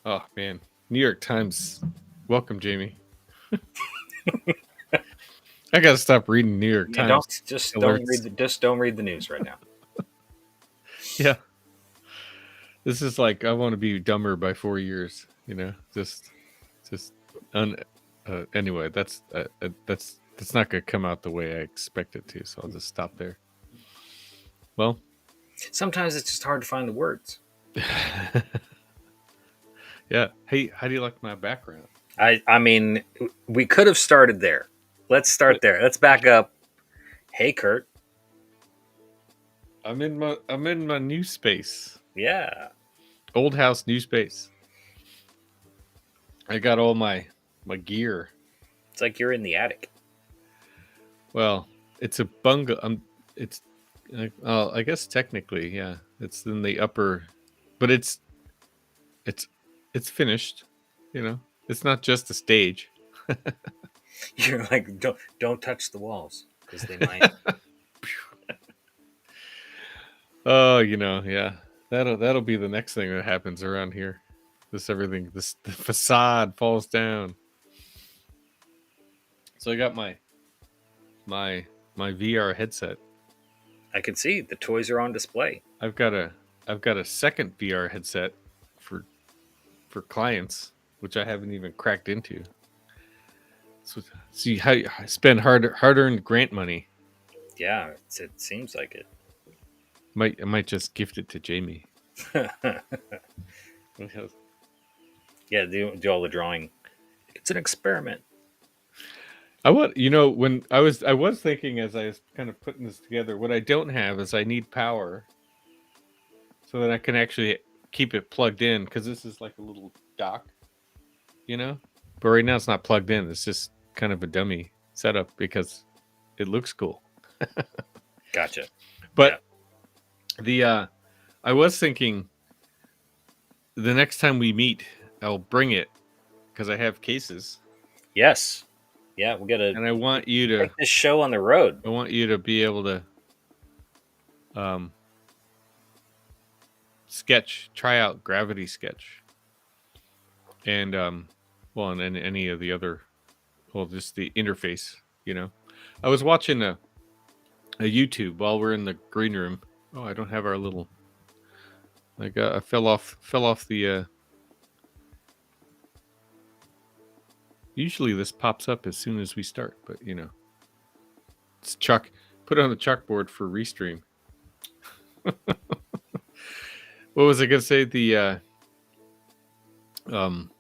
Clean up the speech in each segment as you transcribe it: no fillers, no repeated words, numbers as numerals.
Oh man, New York Times. Welcome, Jamie. I gotta stop reading New York Yeah, Times alerts. don't read the news right now. Yeah, this is like I want to be dumber by 4 years. Just un. Anyway, that's not gonna come out the way I expect it to. So I'll just stop there. Well, Sometimes it's just hard to find the words. yeah. Hey, how do you like my background? I mean, we could have started there. Let's start there. Let's back up. Hey, Kurt. I'm in my new space. Yeah, Old house, new space. I got all my gear. it's like you're in the attic. Well, it's a bungalow. It's I guess technically, yeah, it's in the upper, but it's it's finished. It's not just a stage. You're like, don't touch the walls because they might. Oh, yeah. That'll be the next thing that happens around here. The facade falls down. So I got my my VR headset. I can see the toys are on display. I've got a second VR headset for for clients, which I haven't even cracked into. So see how I spend hard earned grant money. Yeah, it seems like it. I might just gift it to Jamie. Yeah, do all the drawing. It's an experiment. When I was thinking as I was kind of putting this together, what I don't have is I need power so that I can actually keep it plugged in because this is like a little dock, you know. But right now it's not plugged in. It's just kind of a dummy setup because it looks cool. Gotcha. Yeah. But the I was thinking the next time we meet, I'll bring it because I have cases, Yes. Yeah, we gotta and I want you to. take this show on the road. I want you to be able to um, try out Gravity Sketch, and well, and any of the other, well, just the interface. I was watching a YouTube while we're in the green room. Oh, I don't have our little. I fell off the. Usually this pops up as soon as we start, but it's chalk. Put it on the chalkboard for restream. What was I gonna say? The um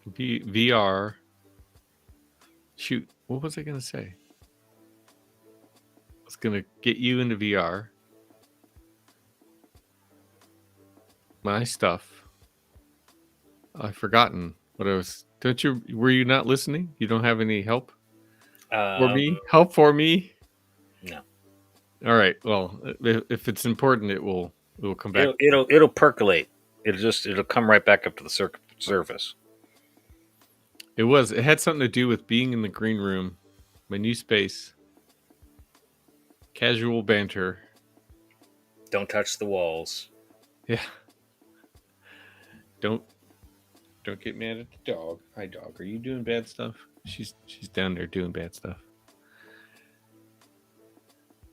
VR. Shoot, what was I gonna say? I was gonna get you into VR. My stuff. I've forgotten what I was. Don't you? Were you not listening? You don't have any help for me? Help for me? No. All right. Well, if it's important, it will come back. It'll percolate. It'll come right back up to the surface. It had something to do with being in the green room, my new space, casual banter. Don't touch the walls. Yeah. Don't get mad at the dog. Hi, dog. Are you doing bad stuff? She's down there doing bad stuff.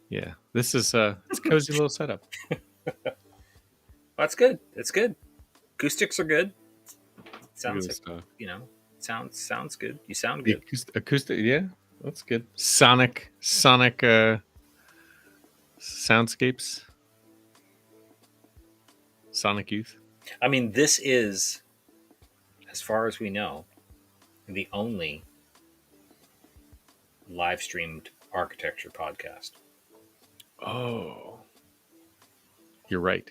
Yeah. This is it's a cozy little setup. That's good. It's good. Acoustics are good. Sounds Good like, stuff. sounds good. You sound The good. acoustic, yeah, that's good. Sonic soundscapes. Sonic Youth. I mean, this is, as far as we know, the only live streamed architecture podcast. Oh, you're right.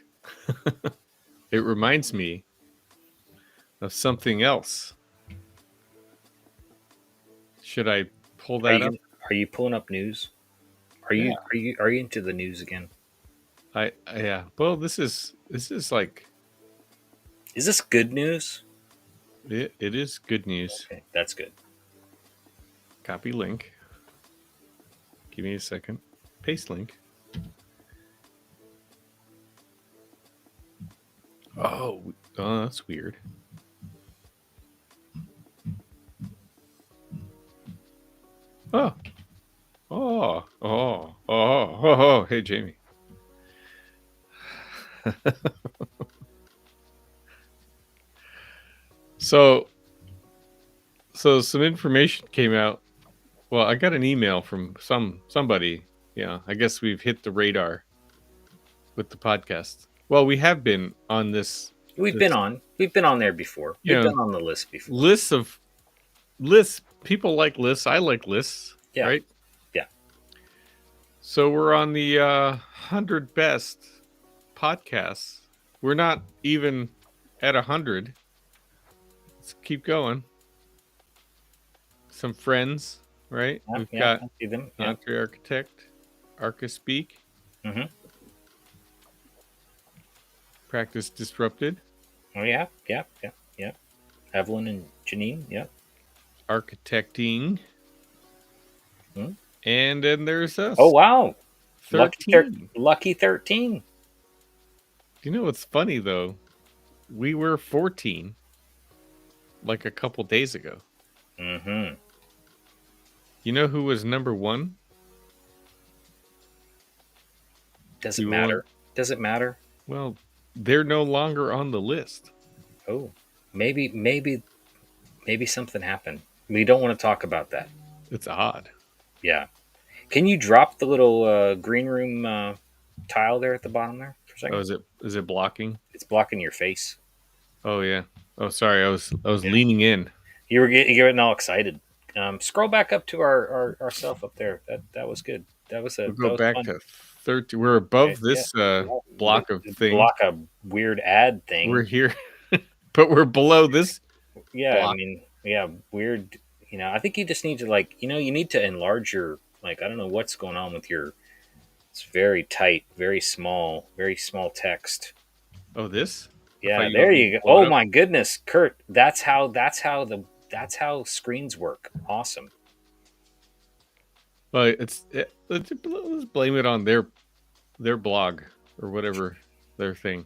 It reminds me of something else. Should I pull that up? Are you pulling up news? Are you into the news again? Yeah. Well, this is like Is this good news? it is good news. Okay, that's good. Copy link. Give me a second. Paste link. Oh, that's weird. Oh, oh. Hey, Jamie. So, so some information came out. Well, I got an email from somebody. Yeah, I guess we've hit the radar with the podcast. Well, we have been on this. We've This, been on there before. you We've know, been on the list before. lists. People like lists. I like lists, Yeah. right? Yeah. So we're on the 100 best podcasts. We're not even at 100. Let's keep going. Some friends, right? Yeah. We've Yeah. got I see them. Yeah. Entre Architect, Archispeak, Mm-hmm. Practice Disrupted, Oh yeah. Yeah. Yeah. Yeah. Evelyn and Janine. Yeah. Architecting, Hmm. and then there's Oh us, wow. 13. Lucky 13. You know what's funny though? We were 14 like a couple days ago. Mm-hmm. You know who was number one? Does We it were on, matter? Does it matter? well, they're no longer on the list. Oh, maybe something happened. We don't want to talk about that. It's odd. Yeah. Can you drop the little green room tile there at the bottom there for a Oh, second? is it blocking? It's blocking your face. Oh yeah. Oh, sorry. I was Yeah. leaning in. You're getting all excited. Scroll back up to our self up there. That was good. We'll That go was back fun. to 13. We're Yeah, above yeah. this The, block of the things. block a weird ad We're thing. here, but we're below this Yeah, I block. mean, yeah, weird. I think you just need to you need to enlarge your I don't know what's going on with your. It's very tight, very small text. Oh, this? I thought Yeah, you there want me to you go. blow it Oh up. my goodness, Kurt, that's how screens work. Awesome. Well, let's blame it on their blog or whatever their thing.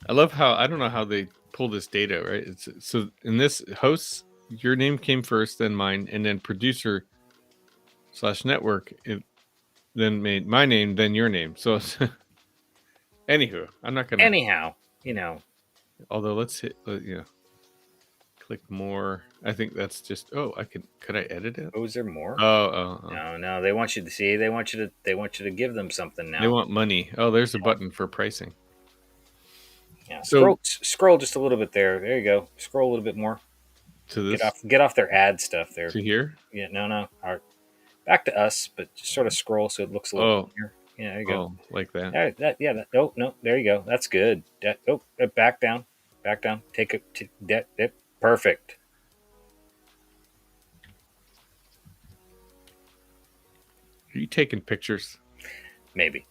I love how I don't know how they pull this data, right? It's so in this hosts, your name came first, then mine, and then producer / network, it then made my name, then your name. So, anywho, I'm not gonna. Anyhow, Although let's hit, click more. I think that's just. Oh, I can. Could I edit it? oh, is there more? Oh. No, they want you to see. They want you to give them something They now. want money. Oh, there's a button for pricing. Yeah, So scroll just a little bit there. There you go. Scroll a little bit more. to Get this, off get off their ad stuff there. to here. Yeah, no. All right. Back to us, but just sort of scroll so it looks a little Oh, cleaner. Yeah, there you go. like that. All right, oh no, there you go. That's good. Back down, back down. Take it. That perfect. Are you taking pictures? Maybe.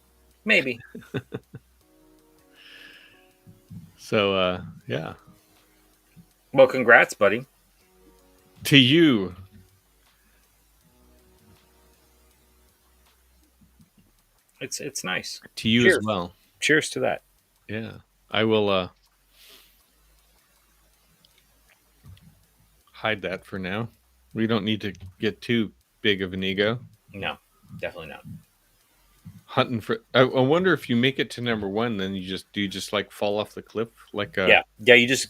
So, yeah. Well, congrats, buddy. To you. It's nice. To you as Cheers. well. Cheers to that. Yeah. I will hide that for now. We don't need to get too big of an ego. No, definitely not. Hunting for I wonder if you make it to number one, then you just like fall off the cliff like Yeah. You just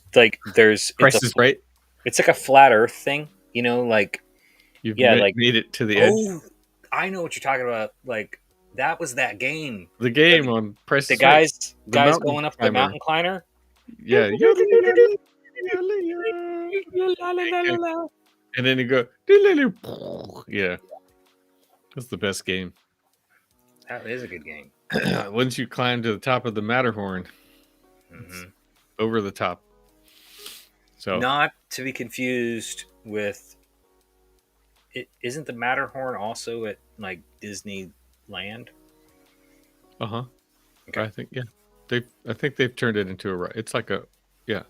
there's Price is Right. it's like a flat Earth thing. Like You've yeah, like made it to the edge. oh, I know what you're talking about. Like that was that game. The game on Price The is Right. The guys mountain going up the climber. mountain climber. Yeah. And then you go. Yeah. That's the best game. That is a good game. Once you climb to the top of the Matterhorn, Hmm. over the top. So Not to be confused with. Isn't the Matterhorn also at like Disneyland? Okay. Okay. I think they've turned it into a ride. It's like a yeah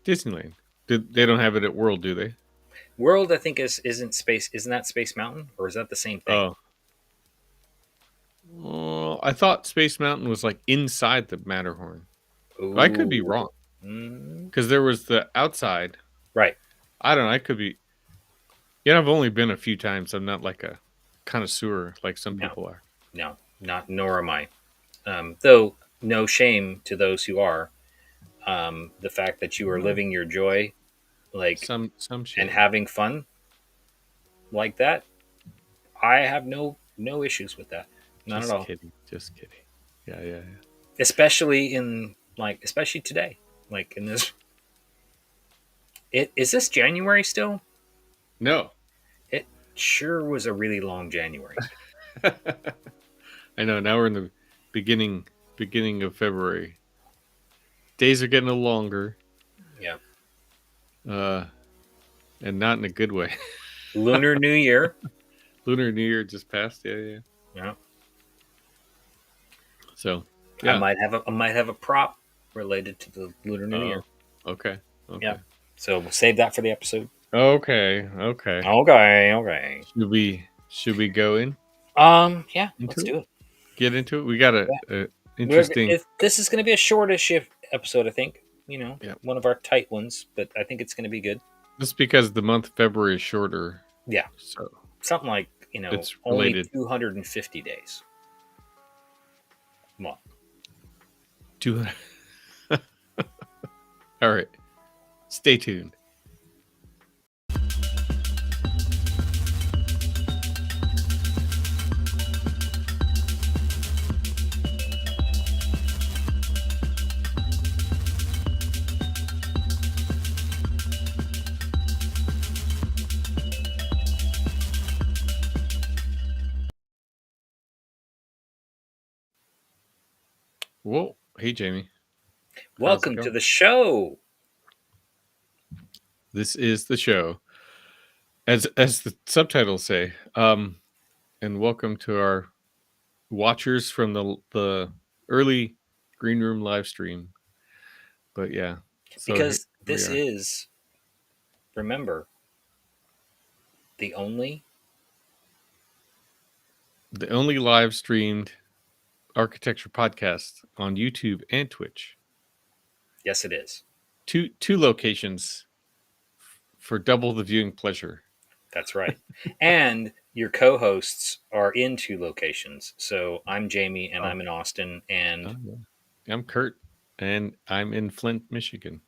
Disneyland. They don't have it at World, do they? World, I think isn't Space. Isn't that Space Mountain, or is that the same thing? Oh, I thought Space Mountain was like inside the Matterhorn. I could be Ooh. wrong Mm, because there was the outside. right. I don't know. I could be. Yeah, I've only been a few times. I'm not like a connoisseur like some No, people are. no, not nor am I. Though no shame to those who are. The fact that you are Well, living your joy, like, some and shame. having fun like that, I have no issues with that. Not at Just all. kidding. Just kidding. Yeah, yeah, yeah. Especially in like, especially today, like in this. It is this January still? No, It sure was a really long January. I know. Now we're in the beginning beginning of February. Days are getting a little longer, Yeah. uh, and not in a good way. Lunar New Year. Lunar New Year just passed. Yeah, yeah. Yeah. So, I yeah. might have a prop related to the Lunar New Year. Oh, okay, Yeah. okay, So we'll save that for the episode. okay, okay. Okay, okay. Should we go Yeah, let's into it? do it. Get into it. We got Yeah. a interesting. If this is going to be a shortish episode, I think. You know, Yeah, one of our tight ones, but I think it's going to be good. just because the month of February is shorter, Yeah, so something like it's only related 250 days. Come on. to. All right, stay tuned. Whoa, hey Jamie, how's it Welcome to going? the show. This is the show, as the subtitles say. And welcome to our watchers from the early green room live stream. But yeah, so here Because we this are, is, remember, the only. the only live streamed architecture podcast on YouTube and Twitch. Yes, it is. Two locations for double the viewing pleasure. That's right. And your co hosts are in two locations. So I'm Jamie and Oh, I'm in Austin and oh yeah. I'm Kurt, and I'm in Flint, Michigan,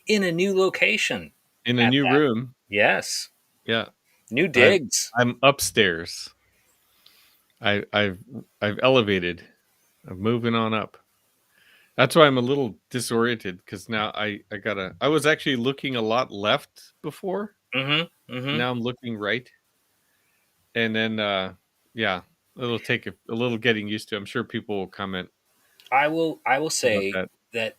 in a new location in a at new that. room. Yes. Yeah, New I've digs. I'm upstairs. I've elevated. I'm moving on up. That's why I'm a little disoriented because now I gotta. I was actually looking a lot left before. Mm hmm. Mm hmm. Now I'm looking right, and then yeah, it'll take a little getting used to. I'm sure people will comment I will about say that. that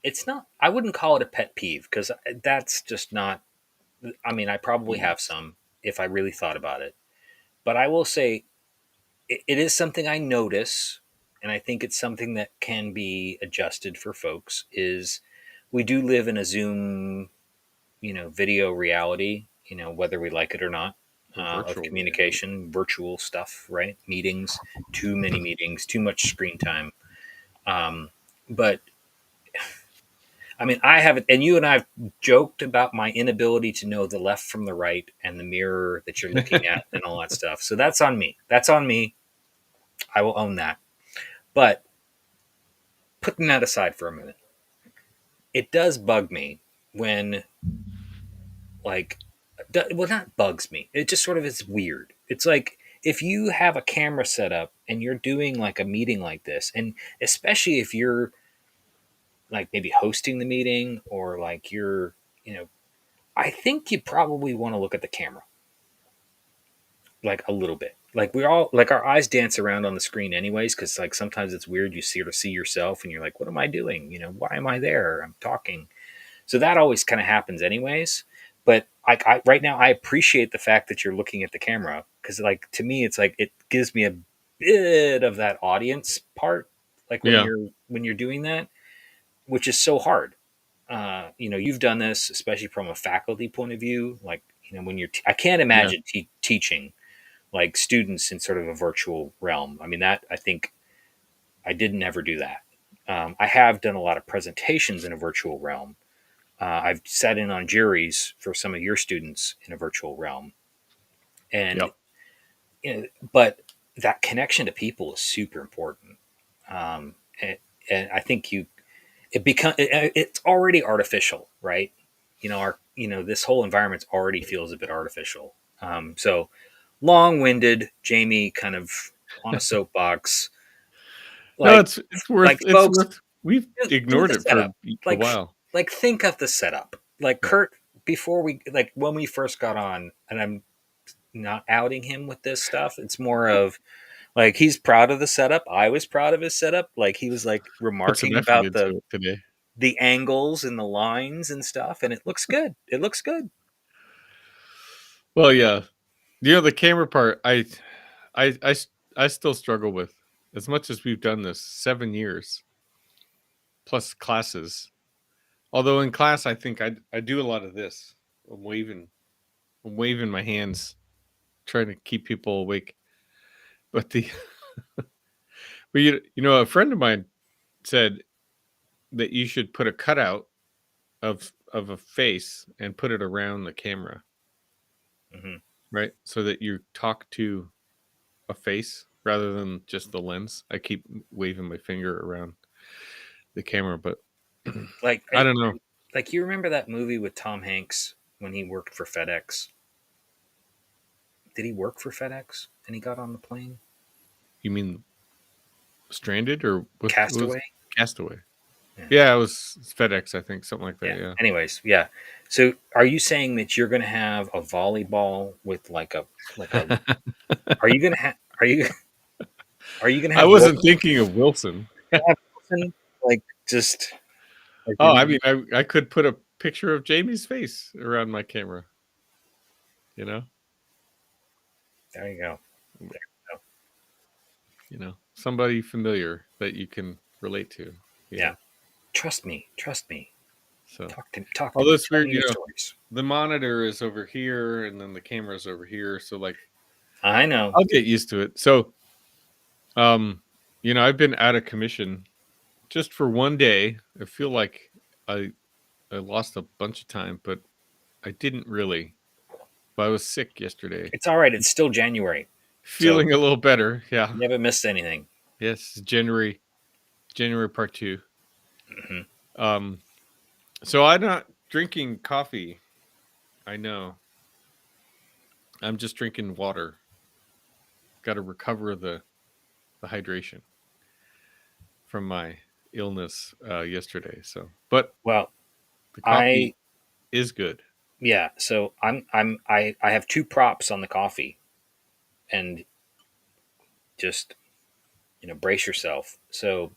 it's not, I wouldn't call it a pet peeve because that's just not, I mean, I probably Mm. have some if I really thought about it. But I will say it is something I notice, and I think it's something that can be adjusted for folks. Is we do live in a Zoom, video reality, whether we like it or not, of Virtual reality. communication, virtual stuff, right? Meetings, too many meetings, too much screen time. But I mean, I haven't, and you and I have joked about my inability to know the left from the right and the mirror that you're looking at and all that stuff. So that's on me. That's on me. I will own that. But putting that aside for a minute, it does bug me when, like, well, not bugs me. It just sort of is weird. It's like if you have a camera set up and you're doing like a meeting like this, and especially if you're like maybe hosting the meeting or like you know, I think you probably want to look at the camera like a little bit. Like we all like our eyes dance around on the screen anyways, because like sometimes it's weird. You see yourself and you're like, what am I doing? Why am I there? I'm talking. So that always kind of happens anyways. But I right now I appreciate the fact that you're looking at the camera because like to me it's like it gives me a bit of that audience part, like Yeah, when you're doing that, which is so hard. You've done this especially from a faculty point of view, like when I can't yeah. imagine teaching like students in sort of a virtual realm. I mean, that I think I didn't ever do that. I have done a lot of presentations in a virtual realm. I've sat in on juries for some of your students in a virtual realm, and Yep. you know, but that connection to people is super important. Um, and, and I think it's already artificial, right? This whole environment already feels a bit artificial. So long-winded, Jamie, kind of on a soapbox, No, like it's worth like folks, we've do ignored the it for setup. a Like while. like think of the setup. Like Yeah. Kurt, before we like when we first got on, and I'm not outing him with this stuff. It's more of like he's proud of the setup. I was proud of his setup. Like he was like Put some remarking effort about into it today. the angles and the lines and stuff, and it looks good. It looks good. Well, yeah. The camera part, I, I, s- I still struggle with as much as we've done this 7 years plus classes. Although in class, I think I do a lot of this. I'm waving, I'm waving my hands, trying to keep people awake. But but a friend of mine said that you should put a cutout of a face and put it around the camera, Hmm. right? So that you talk to a face rather than just the lens. I keep waving my finger around the camera, but Like, I don't know. like you remember that movie with Tom Hanks when he worked for FedEx? Did he work for FedEx and he got on the plane? You mean Stranded or was Castaway. Castaway? Yeah. Yeah, it was FedEx, I think, something like Yeah. that. Yeah. Anyways, yeah. So, are you saying that you're going to have a volleyball with like a? Are you going to have? Are you going to I have wasn't Wilson? thinking of Wilson. Have Wilson like just like Oh, I mean, I could put a picture of Jamie's face around my camera. You know, there you go. There you go. somebody familiar that you can relate to. You Yeah. know, Trust me. Trust me. so Talk to although me. it's Tell weird, me your stories. the monitor is over here and then the camera's over here, so like I know. I'll get used to it. So, um, I've been out of commission just for one day. I feel like I I lost a bunch of time, but I didn't really. But I was sick yesterday. It's all right. It's still January, so Feeling a little better. Yeah. you haven't missed anything. Yes, January part 2. Hmm. Um so I'm not drinking coffee. I know. I'm just drinking water. Got to recover the hydration from my illness yesterday. So, but Well, the I coffee is good. yeah. So I have two props on the coffee, and just brace yourself. So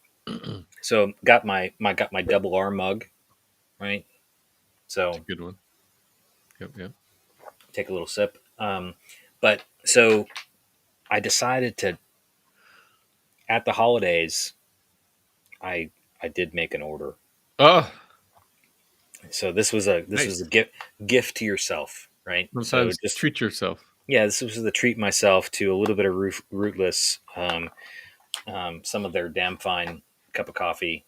got my double R mug, right? It's So a good one. Yep, yep. take a little sip. But so I decided to at the holidays. I I did make an order. Oh, So this was a nice. gift to yourself, right? So Sometimes just treat yourself. yeah, this was the treat myself to a little bit of rootless, some of their damn fine cup of coffee,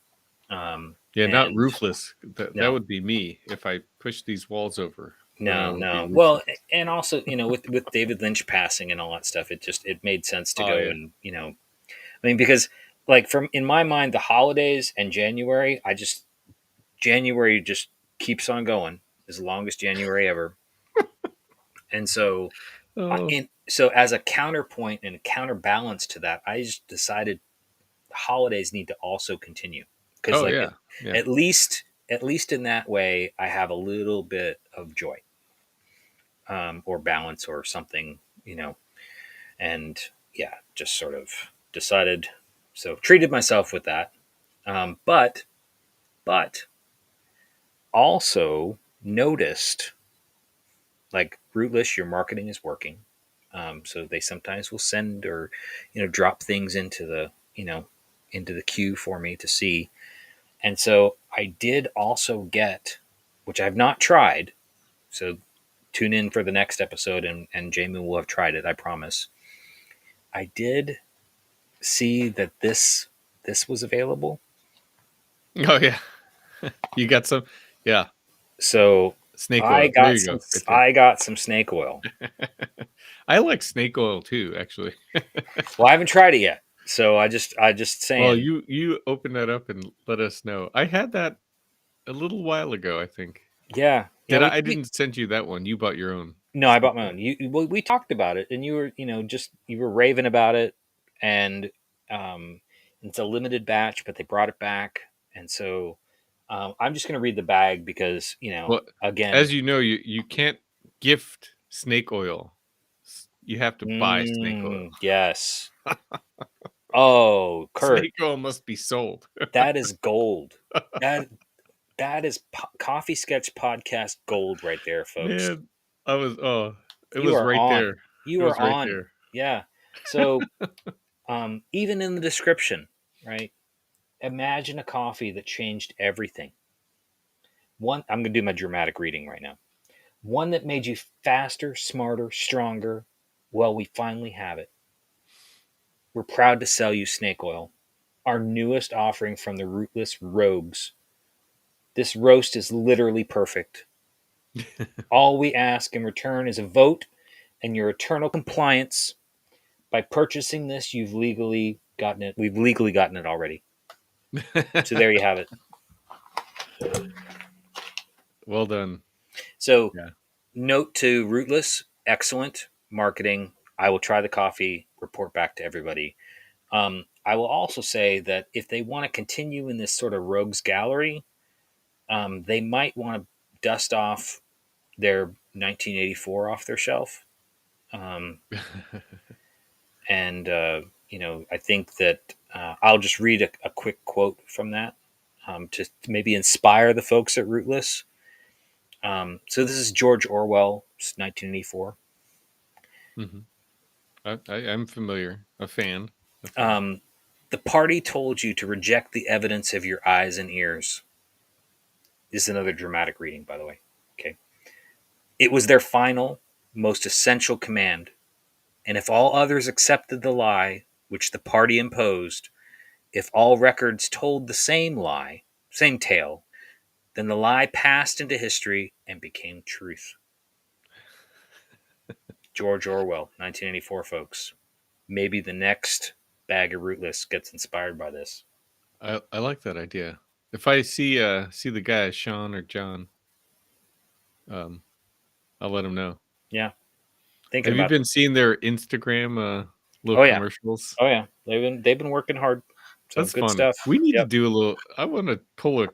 Yeah, not and roofless. That no, would be me if I push these walls over. Then I no, would be no. Well, roofless. and also with David Lynch passing and all that stuff, it made sense to Oh go yeah. and I mean because like from in my mind the holidays and January, January just keeps on going as the longest January ever, and so Oh. so as a counterpoint and a counterbalance to that, I just decided holidays need to also continue because Oh like yeah. Yeah. at least in that way I have a little bit of joy, or balance or something, and yeah, just sort of decided, so treated myself with that, but also noticed, like, rootless, your marketing is working. So they sometimes will send or drop things into the queue for me to see. And so I did also get, which I've not tried. So tune in for the next episode, and Jamie will have tried it, I promise. I did see that this was available. Oh yeah, you got some. Yeah, So snake oil. There you go, right there. I got some snake oil. I like snake oil too, actually. Well, I haven't tried it yet. So I just Well, saying. you open that up and let us know. I had that a little while ago, I think. Yeah. Yeah, Did I? I didn't send you that one. You bought your own no, I snake bought my oil. own. We talked about it, and you were, just you were raving about it, and um, it's a limited batch, but they brought it back, and so I'm just gonna read the bag because Well, again, as you know, you can't gift snake oil. You have to buy snake oil. yes. Oh, Kurt, Snake oil must be sold. that is gold. That that is Coffee Sketch Podcast gold right there, folks. Man, I was it You was are right on. there. It You are was right on. there. Yeah. So even in the description, right? Imagine a coffee that changed everything. One, I'm going to do my dramatic reading right now. One that made you faster, smarter, stronger. Well, we finally have it. We're proud to sell you snake oil, our newest offering from the Rootless Rogues. This roast is literally perfect. All we ask in return is a vote and your eternal compliance. By purchasing this, you've legally gotten it. We've legally gotten it already. So there you have it. Well done. So Yeah. note to Rootless, excellent marketing. I will try the coffee, report back to everybody. I will also say that if they want to continue in this sort of rogues gallery, they might want to dust off their 1984 off their shelf. Um, and I think that I'll just read a quick quote from that to maybe inspire the folks at Rootless. So this is George Orwell's 1984. Mhm. I'm familiar. A fan. A fan. Um, the party told you to reject the evidence of your eyes and ears. This is another dramatic reading, by the way. Okay. It was their final, most essential command. And if all others accepted the lie which the party imposed, if all records told the same lie, same tale, then the lie passed into history and became truth. George Orwell, 1984, folks. Maybe the next bag of Rootless gets inspired by this. I like that idea. If I see the guy Sean or John, um, I'll let him know. Yeah, thinking Have you about. been seeing their Instagram little Oh yeah, commercials? oh yeah. They've been working hard. So That's good fun. stuff. We need to Yep. do a little. I want to pull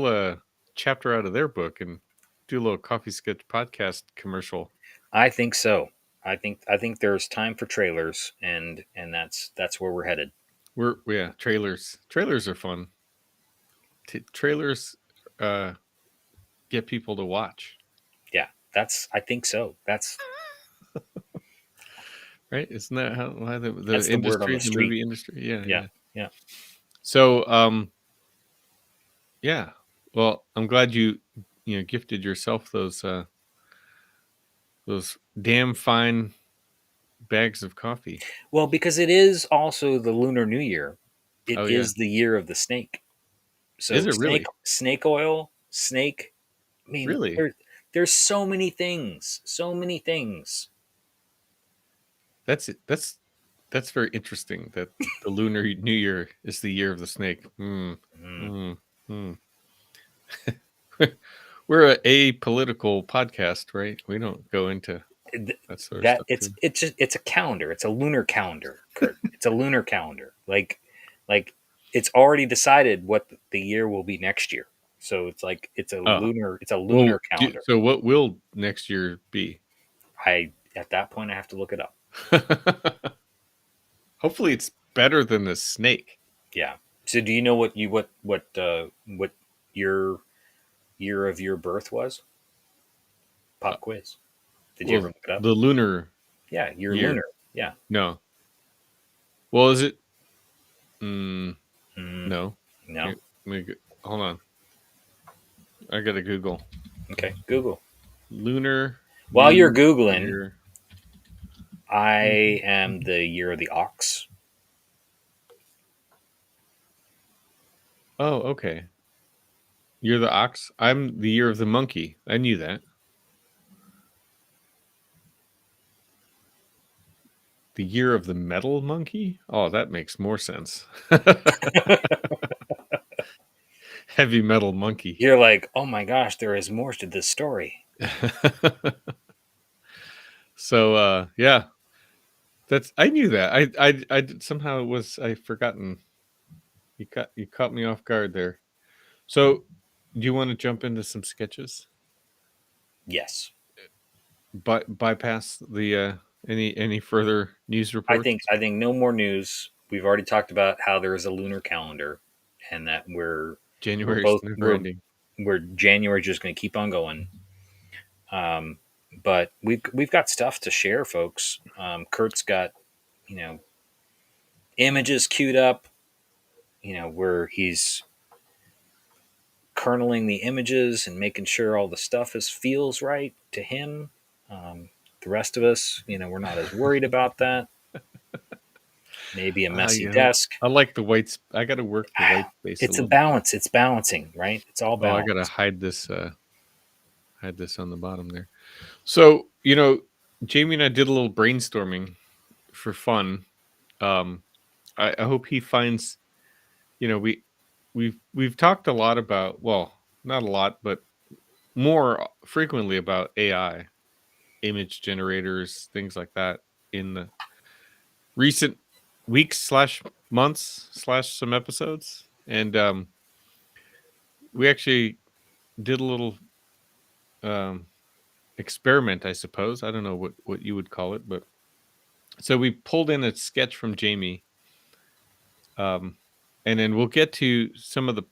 a chapter out of their book and do a little coffee sketch podcast commercial. I think so. I think there's time for trailers, and that's where we're headed. Yeah, trailers. Trailers are fun. Trailers uh, get people to watch, Yeah, I think so. right? Isn't that how why the That's the word on industry, the the street. movie industry? Yeah, Yeah, yeah. yeah. So, yeah. Well, I'm glad you gifted yourself those damn fine bags of coffee. Well, because it is also the Lunar New Year. It Oh yeah, is the year of the snake. is So it really? snake oil, snake. I mean, Really? there's so many things, so many things. That's it. That's very interesting. That the Lunar New Year is the year of the snake. Hmm. Mm. Hmm. Hmm. We're a apolitical podcast, right? We don't go into that sort of That stuff too. it's a calendar. It's a lunar calendar, Kurt. It's a lunar calendar. Like it's already decided what the year will be next year. So it's like Oh, it's a lunar well. calendar. So what will next year be? I At that point I have to look it up. Hopefully, it's better than the snake. Yeah. So do you know what your year of your birth was? Uh, Pop quiz. Did you ever well, look it up? the lunar Yeah, your year. lunar. Yeah. No. Well, is it? Mm, Mm, no. no. Here, hold on. I gotta Google Okay. Google. lunar While you're New googling, Year. I am the year of the ox. Oh, okay. You're the ox. I'm the year of the monkey. I knew that. The year of the metal monkey? Oh, that makes more sense. Heavy metal monkey. You're like, oh my gosh, there is more to this story. So yeah, that's I knew that. Somehow it was I forgotten. You caught me off guard there. So do you want to jump into some sketches? Yes. Bypass the any further news reports? I think no more news. We've already talked about how there is a lunar calendar, and that we're January's both never ending. we're January just going to keep on going. Um, but we've got stuff to share, folks. Kurt's got, you know, images queued up. You know, where he's kerneling the images and making sure all the stuff is feels right to him. Um, the rest of us, you know, we're not as worried about that. Maybe a messy desk. I like the white. I got to work the white space a It's a little bit. balance. It's balancing, right? It's all Oh, I got to balance. hide this on the bottom there. So Jamie and I did a little brainstorming for fun. Um, I hope he finds. We've talked a lot about, well, not a lot, but more frequently about AI, image generators, things like that in the recent weeks slash months slash some episodes, and we actually did a little um, experiment, I suppose. I don't know what you would call it, but so we pulled in a sketch from Jamie, um, and then we'll get to some of the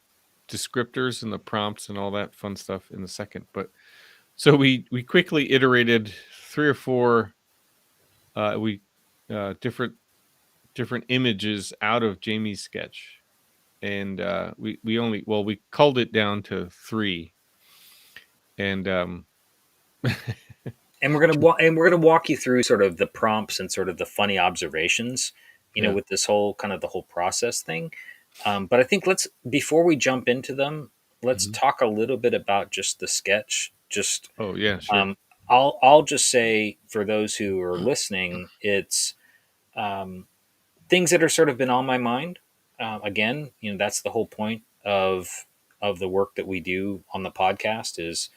descriptors and the prompts and all that fun stuff in a second. But so we quickly iterated three or four we different images out of Jamie's sketch, and we culled it down to three, and And we're gonna walk you through sort of the prompts and sort of the funny observations, you know, yeah. with this whole kind of the whole process thing. But I think let's before we jump into them, let's Mhm. talk a little bit about just the sketch. Just Oh yeah, sure. um, I'll just say for those who are listening, it's um, things that are sort of been on my mind. Again, you know, that's the whole point of the work that we do on the podcast is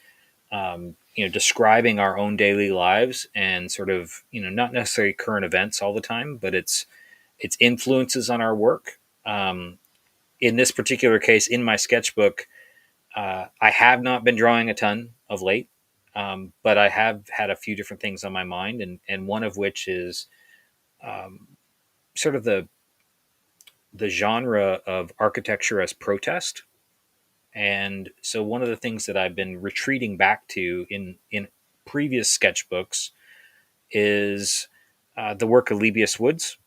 you know, describing our own daily lives and sort of, you know, not necessarily current events all the time, but it's influences on our work. In this particular case, in my sketchbook, I have not been drawing a ton of late, but I have had a few different things on my mind, and one of which is um, sort of the genre of architecture as protest. And so one of the things that I've been retreating back to in previous sketchbooks is the work of Lebbeus Woods,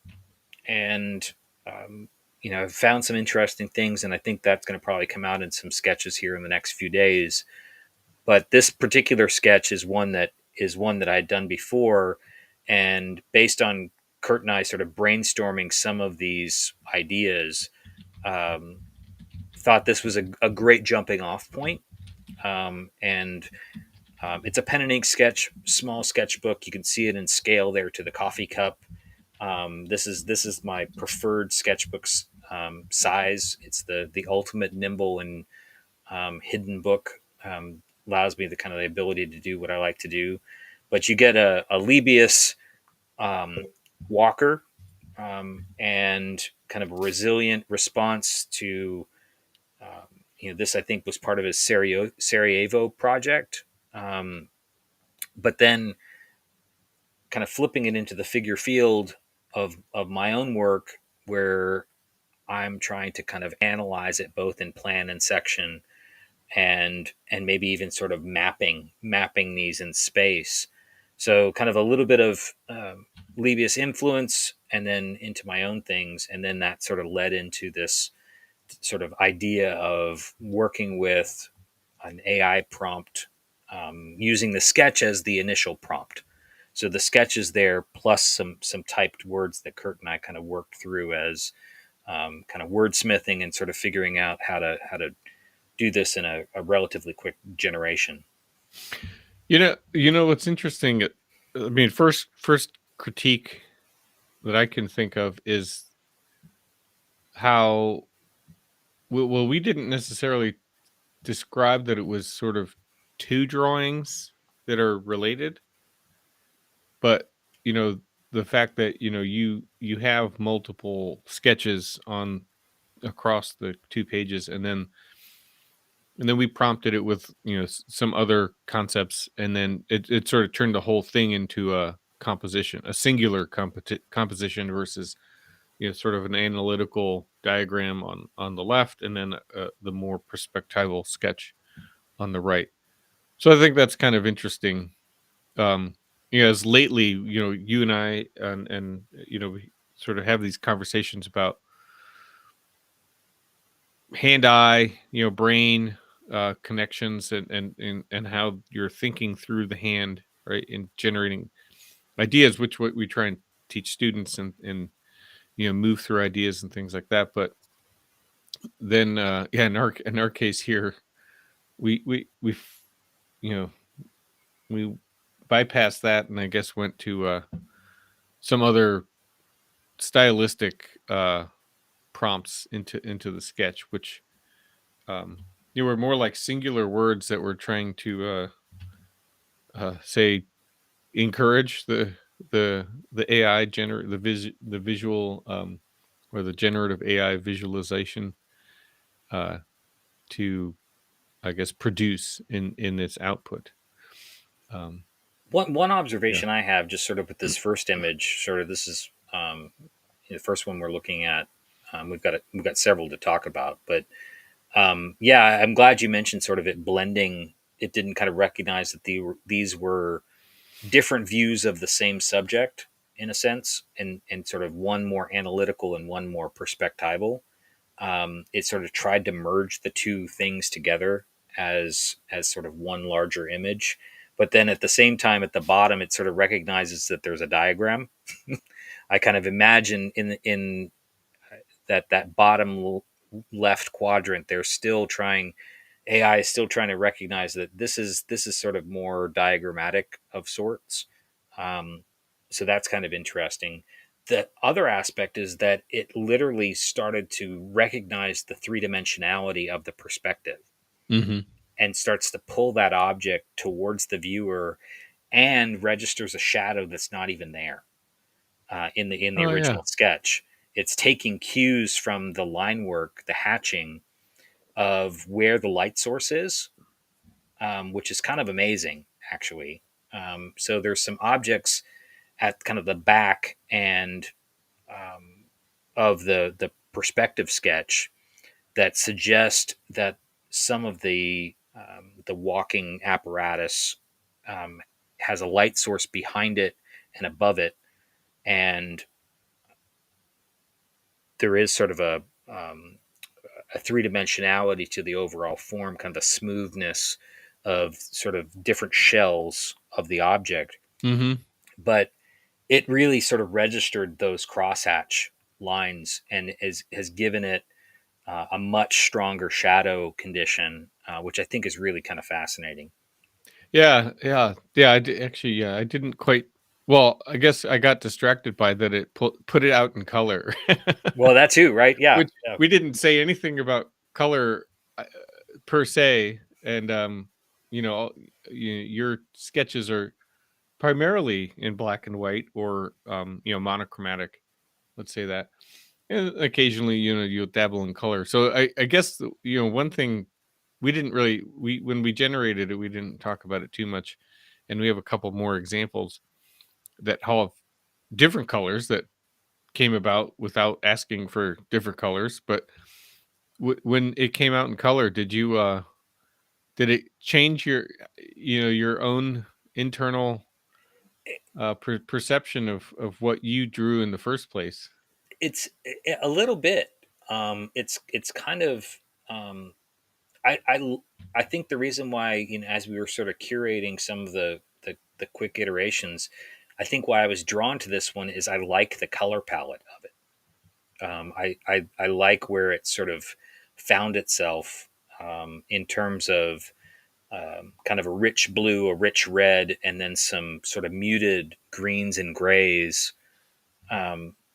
and um, you know, I've found some interesting things, and I think that's going to probably come out in some sketches here in the next few days. But this particular sketch is one that I had done before, and based on Kurt and I sort of brainstorming some of these ideas, um, thought this was a great jumping off point. And It's a pen and ink sketch, small sketchbook. You can see it in scale there to the coffee cup. This is my preferred sketchbook's size. It's the ultimate nimble and hidden book. Allows me the kind of the ability to do what I like to do. But you get a Lebbeus um, walker and kind of a resilient response to you know, this I think was part of his Sarajevo project. Um, but then kind of flipping it into the figure field of my own work where I'm trying to kind of analyze it both in plan and section and maybe even sort of mapping these in space. So kind of a little bit of Lebbeus influence and then into my own things, and then that sort of led into this sort of idea of working with an AI prompt, using the sketch as the initial prompt. So the sketch is there, plus some typed words that Kurt and I kind of worked through as kind of wordsmithing and sort of figuring out how to do this in a relatively quick generation. What's interesting. I mean, first critique that I can think of is how well we didn't necessarily describe that it was sort of two drawings that are related, but you know the fact that you have multiple sketches on across the two pages, and then we prompted it with some other concepts, and then it sort of turned the whole thing into a composition, a singular composition versus sort of an analytical diagram on the left, and then the more perspectival sketch on the right. So I think that's kind of interesting. As lately, you and I and we sort of have these conversations about hand eye, brain connections, and how you're thinking through the hand, right, in generating ideas, which what we try and teach students, and move through ideas and things like that. But then yeah, in our case here, we you know we bypassed that, and I guess went to some other stylistic prompts into the sketch, which um, were more like singular words that we're trying to say encourage the AI the visual or the generative AI visualization uh, to, I guess, produce in its output. Um, One yeah. observation I have, just sort of with this first image, sort of this is the first one we're looking at. We've got several to talk about, but yeah, I'm glad you mentioned sort of it blending. It didn't kind of recognize that these were different views of the same subject in a sense, and sort of one more analytical and one more perspectival. It sort of tried to merge the two things together as sort of one larger image, but then at the same time at the bottom it sort of recognizes that there's a diagram. I kind of imagine in that bottom left quadrant, they're still trying, AI is still trying to recognize that this is sort of more diagrammatic of sorts. Um, so that's kind of interesting. The other aspect is that it literally started to recognize the three dimensionality of the perspective Hmm. and starts to pull that object towards the viewer and registers a shadow that's not even there in the Oh yeah. original sketch. It's taking cues from the line work, the hatching of where the light source is, which is kind of amazing, actually. So there's some objects at kind of the back and um, of the perspective sketch that suggest that some of the walking apparatus um, has a light source behind it and above it, and there is sort of a three dimensionality to the overall form, kind of the smoothness of sort of different shells of the object. Hmm. But it really sort of registered those crosshatch lines and has given it a much stronger shadow condition, which I think is really kind of fascinating. Yeah, yeah, yeah. Actually, yeah, I didn't quite. Well, I guess I got distracted by that. It put it out in color, Well, that too, right? Yeah. which Yeah. we didn't say anything about color per se. And you know, your sketches are primarily in black and white, or monochromatic. Let's say that. And occasionally, you'll dabble in color. So I guess one thing we didn't really we when we generated it, we didn't talk about it too much, and we have a couple more examples that have different colors that came about without asking for different colors. But when it came out in color, did it change your own internal perception of what you drew in the first place? It's a little bit. It's kind of. I, I I think the reason why, as we were sort of curating some of the quick iterations, I think why I was drawn to this one is I like the color palette of it. I like where it sort of found itself in terms of kind of a rich blue, a rich red, and then some sort of muted greens and grays.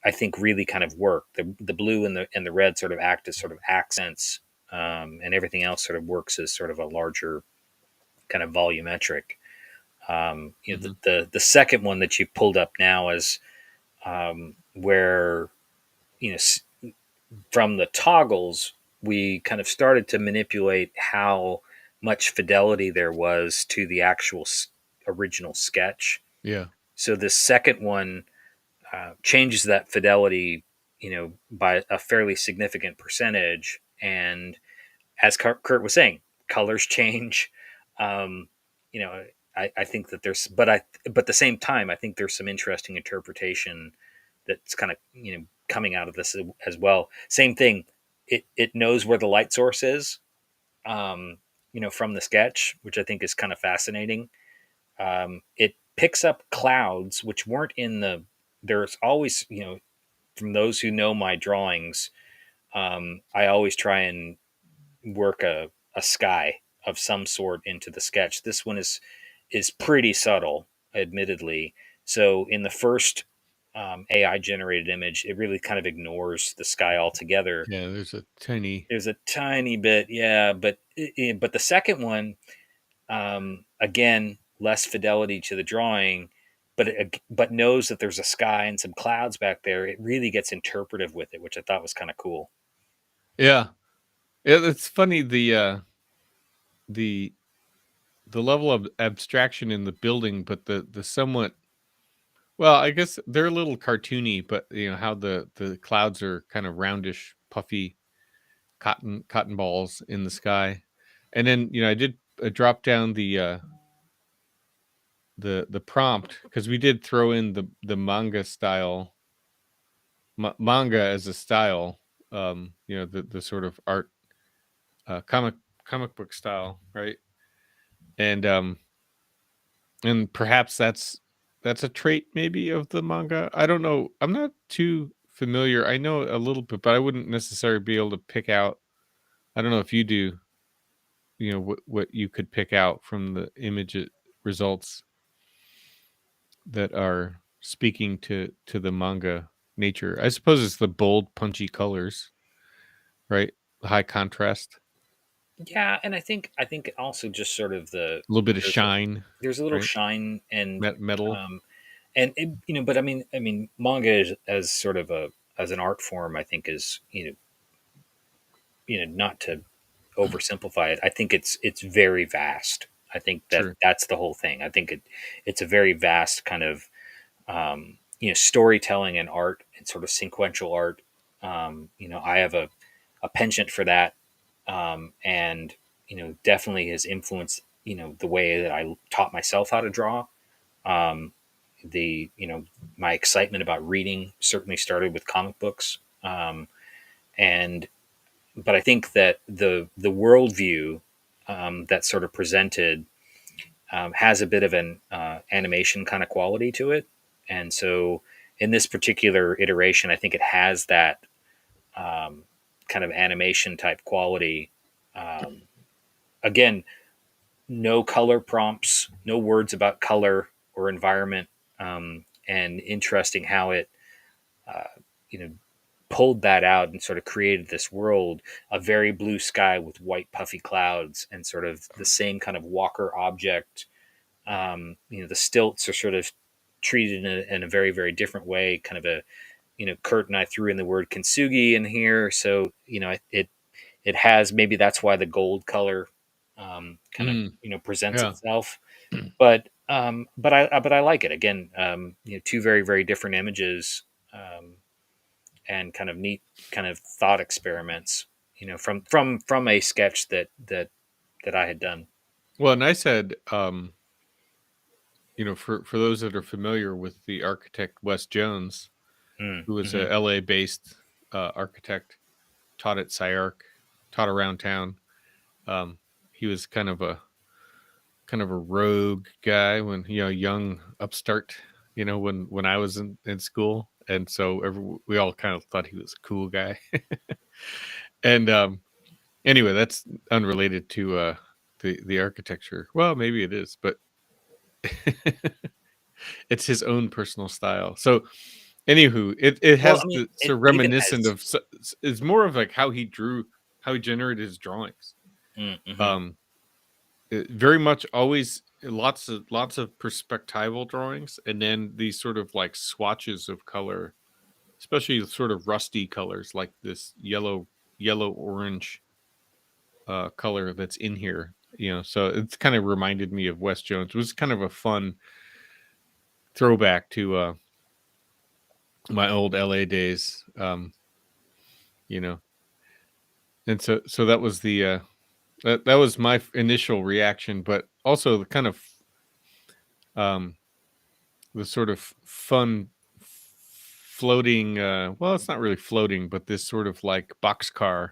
I think really kind of work. The blue and the red sort of act as sort of accents, and everything else sort of works as sort of a larger kind of volumetric. Hmm. The second one that you pulled up now is where you know from the toggles we kind of started to manipulate how much fidelity there was to the actual original sketch. Yeah. So this second one changes that fidelity, by a fairly significant percentage. And as Kurt was saying, colors change. Um, you know, I think that but at the same time, I think there's some interesting interpretation that's kind of coming out of this as well. Same thing. It knows where the light source is, from the sketch, which I think is kind of fascinating. It picks up clouds, which weren't in the. There's always, from those who know my drawings, I always try and work a sky of some sort into the sketch. This one is pretty subtle, admittedly. So in the first AI generated image, it really kind of ignores the sky altogether. Yeah. There's a tiny. There's a tiny bit, yeah, but the second one, again, less fidelity to the drawing, but knows that there's a sky and some clouds back there. It really gets interpretive with it, which I thought was kind of cool. Yeah. Yeah. It's funny. The the level of abstraction in the building, but the somewhat, well, I guess they're a little cartoony, but how the clouds are kind of roundish, puffy cotton balls in the sky. And then I did drop down the prompt, because we did throw in the manga style, manga as a style, the sort of art, comic book style, right? And perhaps that's a trait maybe of the manga. I don't know. I'm not too familiar. I know a little bit, but I wouldn't necessarily be able to pick out. I don't know if you do. What you could pick out from the image results that are speaking to the manga nature. I suppose it's the bold, punchy colors, right? The high contrast, Yeah, and I think also just sort of a little bit of there's a shine, there's a little right? shine Metal. um but I mean manga as sort of a as an art form, I think is not to oversimplify it. I think it's very vast. I think that Sure. that's the whole thing. I think it's a very vast kind of storytelling and art and sort of sequential art. I have a penchant for that, and definitely has influenced the way that I taught myself how to draw. Um, the my excitement about reading certainly started with comic books, and but I think that the worldview that's sort of presented has a bit of an animation kind of quality to it, and so in this particular iteration, I think it has that kind of animation type quality. Um, Again, no color prompts, no words about color or environment, and interesting how it uh, you know pulled that out and sort of created this world, a very blue sky with white puffy clouds and sort of the same kind of Walker object. The stilts are sort of treated in a very, very different way. Kind of a, Kurt and I threw in the word kintsugi in here. So, it has, maybe that's why the gold color kind of, Mm, presents yeah. itself. But I like it. Again, two very, very different images, and kind of neat kind of thought experiments, from a sketch that I had done. Well, and I said, for those that are familiar with the architect Wes Jones, Mm, who was hmm a LA based architect, taught at SciArc, taught around town. Um, he was kind of a rogue guy when young upstart. you know, when I was in school, and so we all kind of thought he was a cool guy. And anyway, that's unrelated to the architecture. Well, maybe it is, but it's his own personal style. So, anywho, it Well, has I mean, the it sort of even reminiscent has. of it's more of like how he drew, how he generated his drawings. Mm-hmm. Um, very much always lots of perspectival drawings, and then these sort of like swatches of color, especially sort of rusty colors like this yellow orange color that's in here. You know, so it's kind of reminded me of Wes Jones. It was kind of a fun throwback to my old LA days. You know, and so that was the that was my initial reaction, but also the kind of um the sort of fun floating well, it's not really floating, but this sort of like boxcar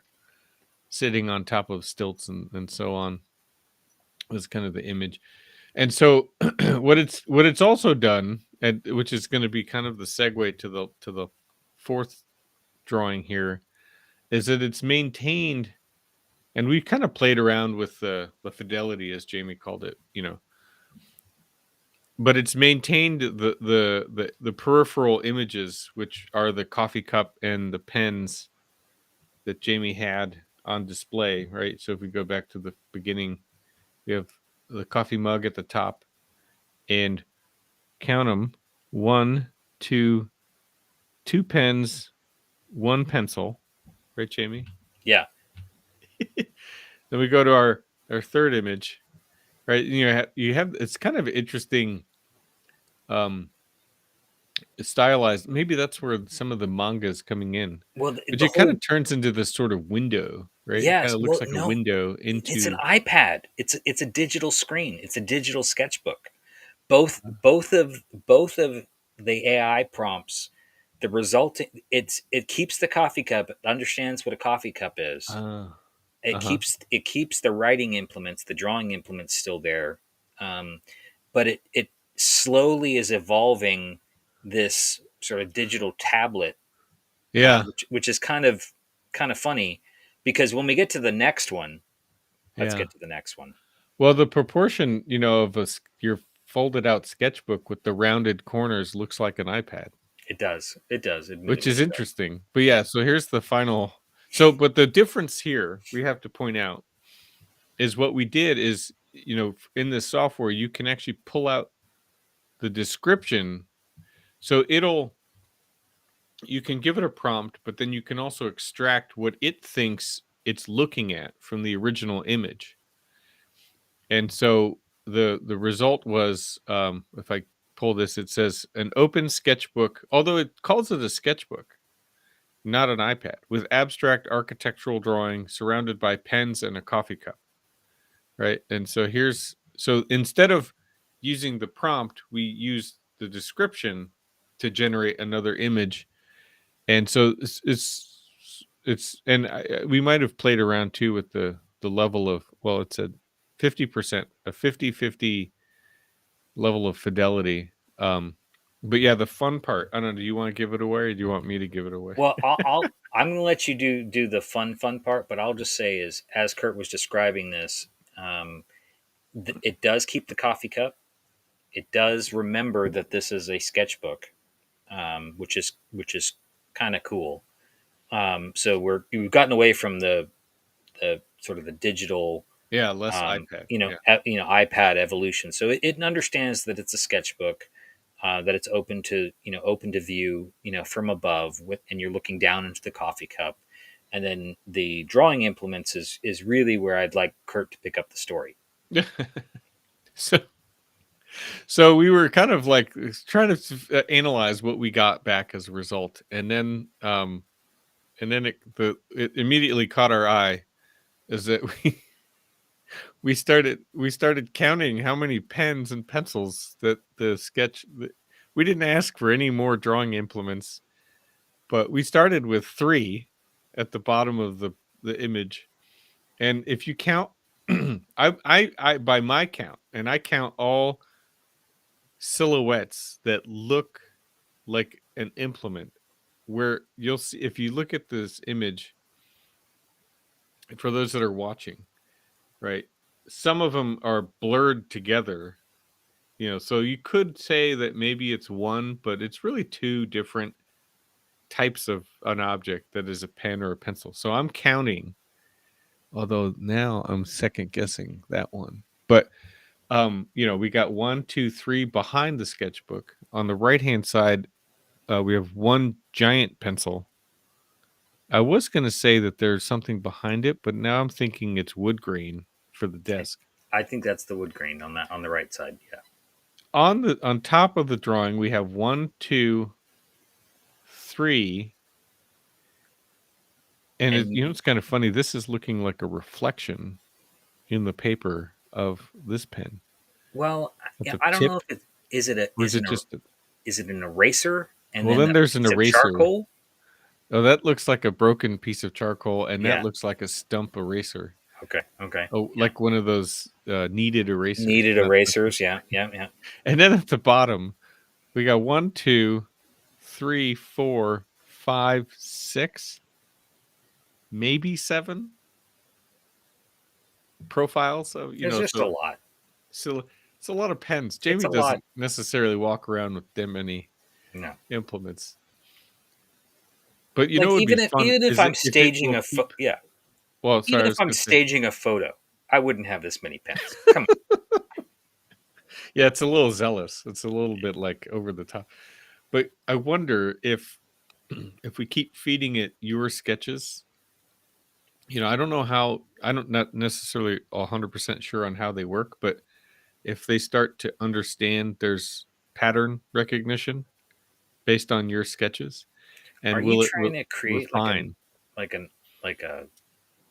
sitting on top of stilts and so on was kind of the image. And so what it's also done, and which is going to be kind of the segue to the fourth drawing here, is that it's maintained, and we've kind of played around with the fidelity, as Jamie called it, you know, but it's maintained the peripheral images, which are the coffee cup and the pens that Jamie had on display, right? So if we go back to the beginning, we have the coffee mug at the top, and count them: one, two pens, one pencil, right, Jamie? Yeah. Then we go to our third image, right? You have it's kind of interesting, um, stylized. Maybe that's where some of the manga is coming in, Well, but the it kind whole of turns into this sort of window, right? It kind yes. of looks Well, like a no, window it's an into. iPad. It's a digital screen. It's a digital sketchbook. Both of the AI prompts, the resulting it keeps the coffee cup. It understands what a coffee cup is. Uh It huh. keeps the writing implements, the drawing implements still there, um, but it slowly is evolving this sort of digital tablet, Yeah, which is kind of funny because when we get to the next one, let's yeah. get to the next one. Well, the proportion, you know, of your folded out sketchbook with the rounded corners looks like an iPad, It does. It does. It which really is does. interesting. But Yeah. yeah, so here's the final. So, but the difference here we have to point out is what we did is, you know, in this software, you can actually pull out the description. So you can give it a prompt, but then you can also extract what it thinks it's looking at from the original image. And so the result was, if I pull this, it says an open sketchbook, although it calls it a sketchbook, not an iPad, with abstract architectural drawing surrounded by pens and a coffee cup. Right. And so so instead of using the prompt, we use the description to generate another image. And so and we might have played around too with the level of, well, it said 50%, a 50-50 level of fidelity. But yeah, the fun part, I don't know, do you want to give it away or do you want me to give it away? Well, I'm going to let you do the fun part, but I'll just say is as Kurt was describing this, um, it does keep the coffee cup. It does remember that this is a sketchbook, which is kind of cool. So we've gotten away from the sort of the digital, Yeah, less iPad. Yeah. iPad evolution. So it understands that it's a sketchbook, that it's open to view, from above, and you're looking down into the coffee cup. And then the drawing implements is really where I'd like Kurt to pick up the story. Yeah. so so we were kind of like trying to analyze what we got back as a result, and then it immediately caught our eye, is that we started counting how many pens and pencils that we didn't ask for any more drawing implements, but we started with 3 at the bottom of the image. And if you count, I by my count, and I count all silhouettes that look like an implement, where you'll see, if you look at this image, for those that are watching, right? Some of them are blurred together, so you could say that maybe it's one, but it's really two different types of an object that is a pen or a pencil. So I'm counting, although now I'm second guessing that one. But we got 1, 2, 3 behind the sketchbook. On the right hand side, we have one giant pencil. I was going to say that there's something behind it, but now I'm thinking it's wood grain for the desk. I think that's the wood grain on the right side. Yeah. On top of the drawing, we have 1, 2, 3, and And it's kind of funny. This is looking like a reflection in the paper of this pen well, at yeah, the I don't know tip, if it is it a or is it just is it an eraser and well, then then a there's an piece of eraser. charcoal? Oh, that looks like a broken piece of charcoal, and that Yeah. looks like a stump eraser. Okay. Okay. Oh, Yeah. like one of those kneaded erasers. Kneaded That's what erasers. Yeah. Yeah. Yeah. and then at the bottom, we got 1, 2, 3, 4, 5, 6, maybe 7 profiles. So There's just a lot. so it's a lot of pens. It's Jamie a lot. doesn't necessarily walk around with that many No. implements. But it Like would be fun even if is I'm if it staging will a keep. yeah, Well, sorry, even I if was I'm going to say, staging a photo, I wouldn't have this many pens. Come yeah, it's a little zealous. It's a little bit like over the top. But I wonder if if we keep feeding it your sketches, I don't know how. I don't not necessarily 100% sure on how they work, but if they start to understand there's pattern recognition based on your sketches, Are and you will it trying to create refine like an like a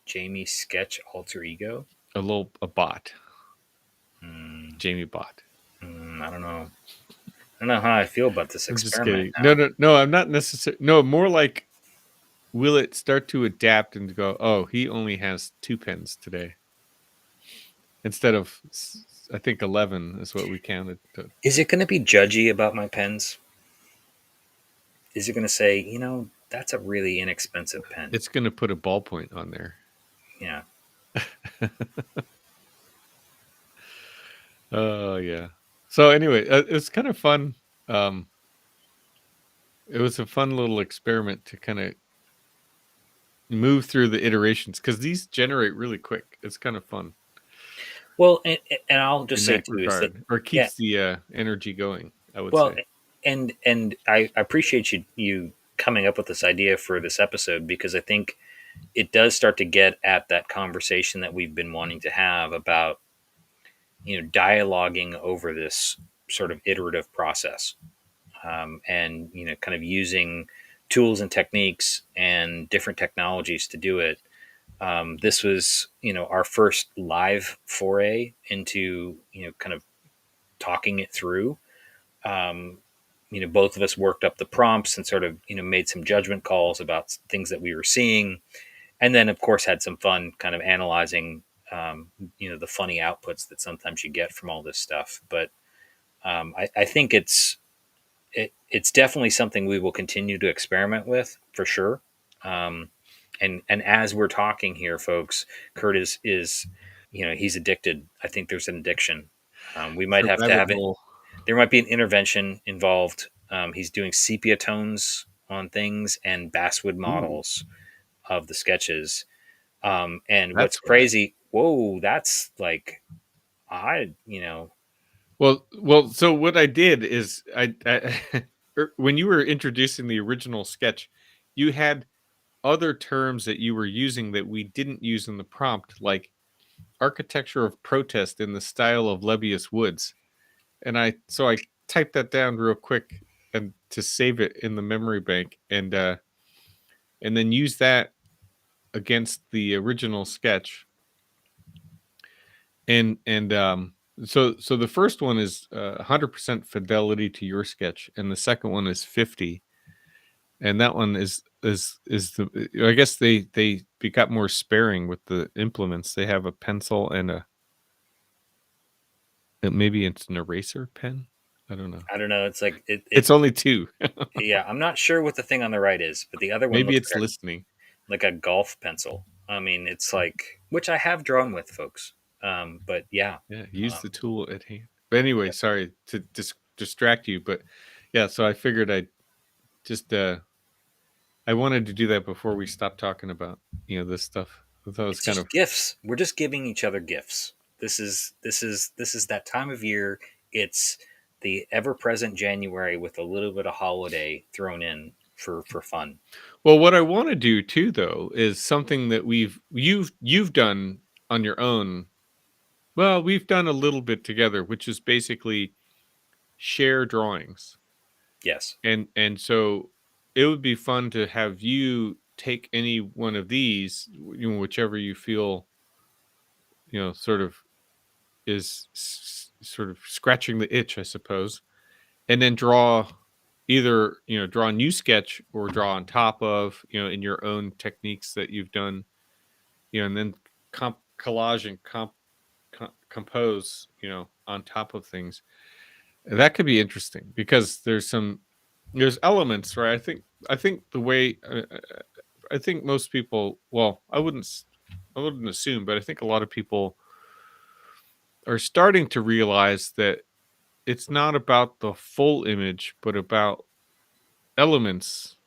Jamie sketch alter ego? a bot, Mm, Jamie bot? I don't know. I don't know how I feel about this I'm just experiment kidding. No, now. no, no. I'm not necessarily. No, more like, will it start to adapt and go, oh, he only has 2 pens today instead of, I think 11 is what we counted. Is it going to be judgy about my pens? Is it going to say, that's a really inexpensive pen? It's going to put a ballpoint on there. Yeah. Oh yeah. So anyway, it's kind of fun. It was a fun little experiment to kind of move through the iterations because these generate really quick. It's kind of fun Well, and I'll just in say that too is that regard, or yeah. keeps the energy going, I would Well, say. and I appreciate you coming up with this idea for this episode because I think it does start to get at that conversation that we've been wanting to have about dialoguing over this sort of iterative process, and kind of using tools and techniques and different technologies to do it. This was our first live foray into kind of talking it through. um, Both of us worked up the prompts and sort of made some judgment calls about things that we were seeing, and then of course had some fun kind of analyzing the funny outputs that sometimes you get from all this stuff. But I think it's definitely something we will continue to experiment with for sure. Um, and as we're talking here, folks, Kurt is he's addicted. I think there's an addiction. We It's might a have to rabbit have it. hole. There might be an intervention involved. He's doing sepia tones on things and basswood Ooh, models of the sketches. And what's that's rad. crazy? Whoa, that's like I you know Well. So what I did is when you were introducing the original sketch, you had other terms that you were using that we didn't use in the prompt, like architecture of protest in the style of Lebbeus Woods. And I typed that down real quick and to save it in the memory bank, and then use that against the original sketch. And so the first one is 100% fidelity to your sketch, and the second one is 50. And that one is the, I guess they got more sparing with the implements. They have a pencil and maybe it's an eraser pen. I don't know. I don't know. It's like It's only two. yeah. I'm not sure what the thing on the right is, but the other one Maybe looks it's listening. like a golf pencil. I mean, it's like, which I have drawn with, folks. But yeah, Yeah, use the um, tool at hand. But anyway, yeah. sorry to distract you, but yeah, so I figured I'd just I wanted to do that before we stopped talking about, this stuff. I thought it was It's kind just of gifts. We're just giving each other gifts. This is that time of year. It's the ever present January with a little bit of holiday thrown in for fun. well, what I want to do too though is something that you've done on your own. Well, we've done a little bit together, which is basically share drawings. Yes. And so it would be fun to have you take any one of these, whichever you feel, sort of is sort of scratching the itch, I suppose, and then draw a new sketch or draw on top of, in your own techniques that you've done, and then collage and compose, on top of things. That could be interesting because there's elements, right? I think the way I think most people, well, I wouldn't assume, but I think a lot of people are starting to realize that it's not about the full image, but about elements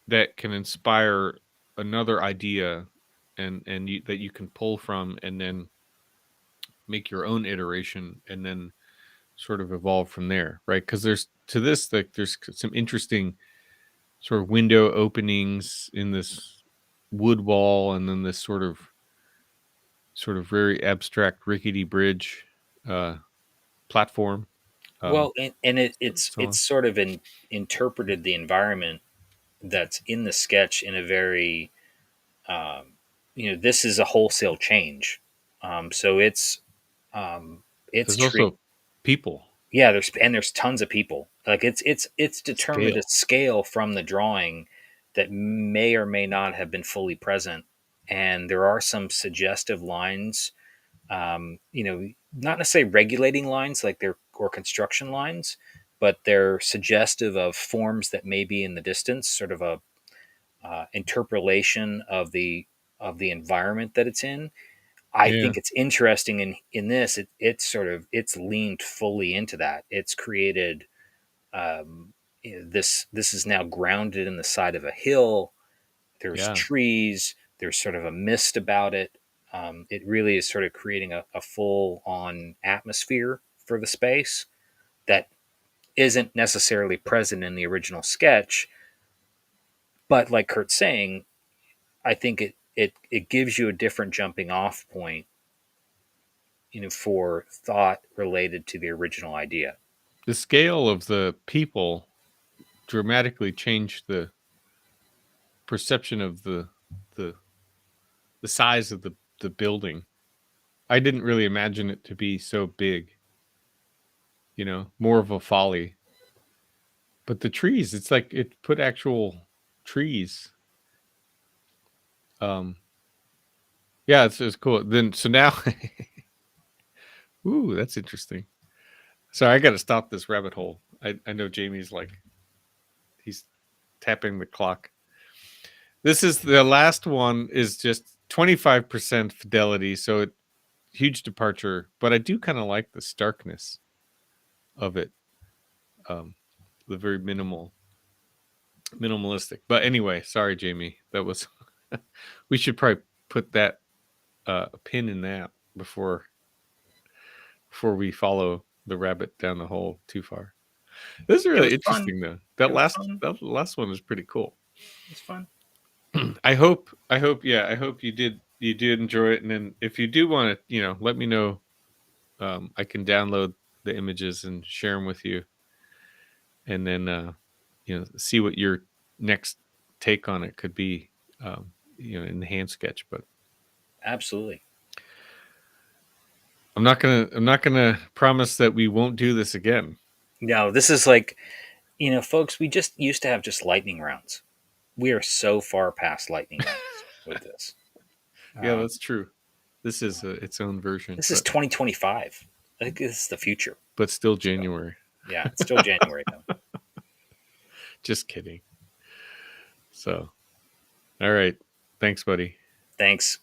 that can inspire another idea, that you can pull from and then make your own iteration and then sort of evolve from there, right? Because there's some interesting sort of window openings in this wood wall, and then this sort of very abstract rickety bridge uh, platform, um, Well, and it's so it's on. sort of interpreted the environment that's in the sketch in a very this is a wholesale change. So it's There's treat also people yeah, there's tons of people. Like it's determined a scale. scale from the drawing that may or may not have been fully present, and there are some suggestive lines. Not necessarily regulating lines like they're or construction lines, but they're suggestive of forms that may be in the distance, sort of a interpolation of the environment that it's in. I Yeah, think it's interesting in this. It's leaned fully into that. It's created this is now grounded in the side of a hill. There's yeah. trees. There's sort of a mist about it. It really is sort of creating a full on atmosphere for the space that isn't necessarily present in the original sketch. But like Kurt's saying, I think it gives you a different jumping off point, for thought related to the original idea. The scale of the people dramatically changed the perception of the the size of the building. I didn't really imagine it to be so big, more of a folly. But the trees, it's like it put actual trees. Um, yeah, it's cool. Then so now, ooh, that's interesting. Sorry, I got to stop this rabbit hole. I know Jamie's like he's tapping the clock. This is the last one. Is just 25% fidelity, so huge departure. But I do kind of like the starkness of it. Um, the very minimalistic. But anyway, sorry, Jamie. That was we should probably put that a pin in that before we follow the rabbit down the hole too far. This is It really was fun. interesting though. It was fun. That last one was pretty cool. It was fun. I hope you did enjoy it. And then if you do want to, let me know. I can download the images and share them with you, and then see what your next take on it could be. In the hand sketch. But Absolutely. I'm not gonna promise that we won't do this again. No, this is like, folks, we just used to have just lightning rounds. We are so far past lightning rounds with this. Yeah, Um, that's true. This is its own version, this is but 2025. I think this is the future. still So January. Yeah, it's still January though. Just kidding. So, all right. Thanks, buddy. Thanks.